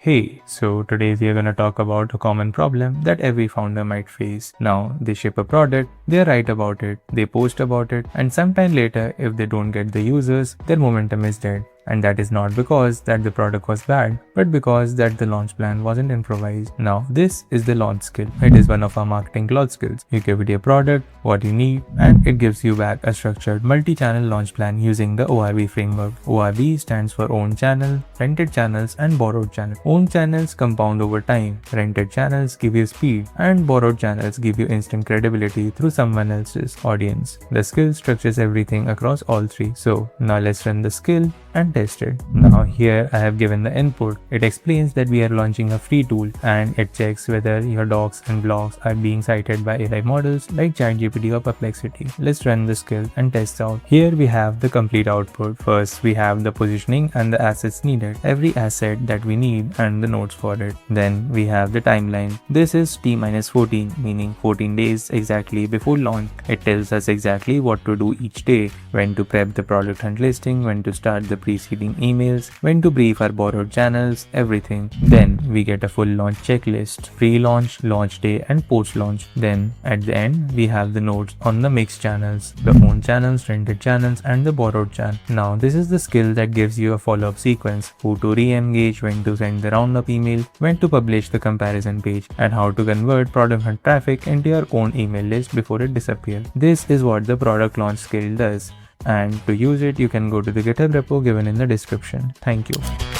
Hey, so today we are going to talk about a common problem that every founder might face. Now, they ship a product, they write about it, they post about it, and sometime later, if they don't get the users, their momentum is dead. And that is not because that the product was bad, but because that the launch plan wasn't improvised. Now, this is the launch skill. It is one of our marketing cloud skills. You give it a product, what you need, and it gives you back a structured multi-channel launch plan using the ORB framework. ORB stands for owned channel, rented channels, and borrowed channel. Owned channels compound over time, rented channels give you speed, and borrowed channels give you instant credibility through someone else's audience. The skill structures everything across all three. So now let's run the skill and test it. Now here I have given the input. It explains that we are launching a free tool and it checks whether your docs and blogs are being cited by AI models like ChatGPT or Perplexity. Let's run the skill and test out. Here we have the complete output. First we have the positioning and the assets needed, every asset that we need and the notes for it. Then we have the timeline. This is T-14, meaning 14 days exactly before launch. It tells us exactly what to do each day, when to prep the product hunt listing, when to start the preceding emails, when to brief our borrowed channels, everything. Then we get a full launch checklist, pre-launch, launch day, and post-launch. Then at the end we have the notes on the mixed channels, the owned channels, rented channels, and the borrowed channel. Now this is the skill that gives you a follow-up sequence, who to re-engage, when to send the roundup email, when to publish the comparison page, and how to convert product hunt traffic into your own email list before it disappears. This is what the product launch skill does. And to use it, you can go to the GitHub repo given in the description. Thank you.